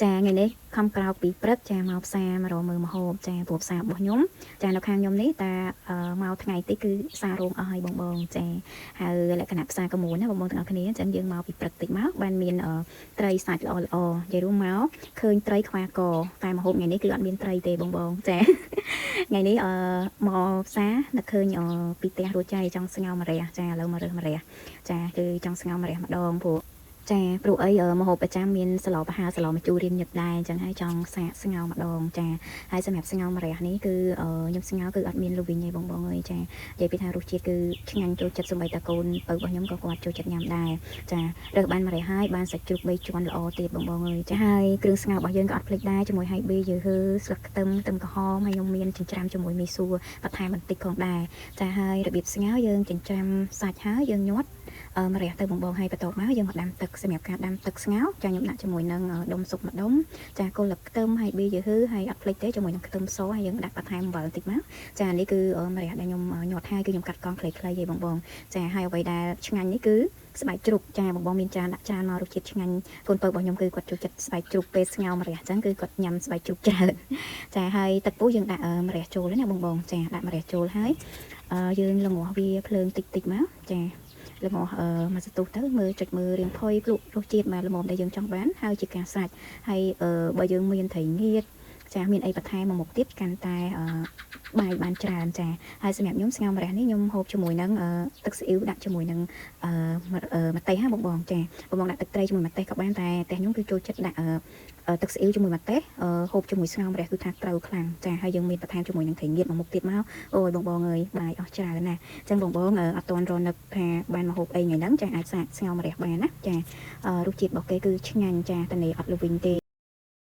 ចាថ្ងៃនេះខំក្រោកពីព្រឹកចាមកផ្សារមករកមើលម្ហូបចាព្រោះផ្សាររបស់ខ្ញុំចានៅខាងខ្ញុំនេះតាមកថ្ងៃតិចគឺផ្សាររោងអស់ហើយបងចាហើយលក្ខណៈផ្សារកមួនណាបងទាំងអស់គ្នាអញ្ចឹងយើងមកពីព្រឹកតិចមកបានមានត្រីសាច់ល្អនិយាយរួមមកឃើញត្រីខ្វាកតែម្ហូបថ្ងៃនេះគឺអត់មានត្រីទេបងចាថ្ងៃនេះមកផ្សារនឹកឃើញពីផ្ទះរួចចៃចង់ស្ងោរម្រះចាឥឡូវមករើសម្រះចាគឺចង់ស្ងោរម្រះម្ដងព្រោះចាព្រោះអីម្ហូបប្រចាំមានសឡបហាសឡម្ជូររៀងញឹកដែរអញ្ចឹងហើយចង់សាកស្ងោរម្ដងចាហើយសម្រាប់ស្ងោរម្រះនេះគឺខ្ញុំស្ងោរគឺអត់មានលូវីងទេបងអើយចានិយាយពីថារសជាតិគឺឆ្ងាញ់ចូលចិត្តសម្បីតាកូនបើរបស់ខ្ញុំក៏គាត់ចូលចិត្តញ៉ាំដែរចារើសបានម្រះហើយបានសាច់ជ្រូក3ជាន់ល្អទៀតបងអើយចាហើយគ្រឿងស្ងោររបស់យើងក៏អត់ភ្លេចដែរជាមួយហើយប៊ីយើហឺស្លឹកខ្ទឹមក្រហមហើយខ្ញុំមានចិញ្ច្រាំជាមួយមីសួរបន្ថែមបន្តិចផងដែរចាហើយរបៀបស្ងោរយើងចិញ្ច្រាំសាច់ហើយយើងញាត់ម្រះទៅបងហើយបន្ទាប់មកយើងមកដាំទឹកសម្រាប់ការដាំទឹកស្ងោរចាខ្ញុំដាក់ជាមួយនឹងដុំស៊ុបម្ដុំចាគល់ខ្ទឹមហើយប៊ីយើហឺហើយអត់ភ្លេចទេជាមួយនឹងខ្ទឹមសហើយយើងដាក់បន្ថែមអំបិលបន្តិចមកចានេះគឺម្រះដែលខ្ញុំញាត់ហើយគឺខ្ញុំកាត់កង់ខ្លីៗឯងបងចាហើយអ្វីដែលឆ្ងាញ់នេះគឺស្បែកជ្រូកចាបងមានចានដាក់ចានមករសជាតិឆ្ងាញ់កូនពៅរបស់ខ្ញុំគឺគាត់ចូលចិត្តស្បែកជ្រូកពេលស្ងោរម្រះអញ្ចឹងគឺគាត់ញ៉ាំស្បែកជ្រូកច្រើនចាហើយទឹកពុះយើងដាក់ម្រះចូលណាបងចាដាក់ម្រះចូលហើយយើងល្ងាស់វាភ្លើងតិចមកចាល្ងាស់មកសន្ទុះទៅមើលចុចមើលរៀងផុយភ្លុករសជាតិមកល្មមដែលយើងចង់បានហើយជាការស្រេចហើយបើយើងមានត្រីងៀតចាមានអីបន្ថែមមកមុខទៀតកាន់តែបាយបានច្រើនចាហើយសម្រាប់ខ្ញុំស្ងោរម្រះនេះខ្ញុំហូបជាមួយនឹងទឹកស៊ីអ៊ីវដាក់ជាមួយនឹងម្ទេសហ่าបងចាបងដាក់ទឹកត្រីជាមួយម្ទេសក៏បានតែខ្ញុំគឺចូលចិត្តដាក់ទឹកស៊ីអ៊ីវជាមួយម្ទេសហូបជាមួយស្ងោរម្រះគឺថាត្រូវខ្លាំងចាហើយយើងមានបន្ថែមជាមួយនឹងត្រីងៀតមកមុខទៀតមកអូយបងអើយបាយអស់ច្រើនណាស់អញ្ចឹងបងអត់ទាន់រនឹកថាបានមកហូបអីថ្ងៃហ្នឹងចាអាចសាកស្ងោរម្រះបានណាចារសជាតិរបស់គេគឺឆ្ងាញ់ចាតែនេះអត់លវីងទេ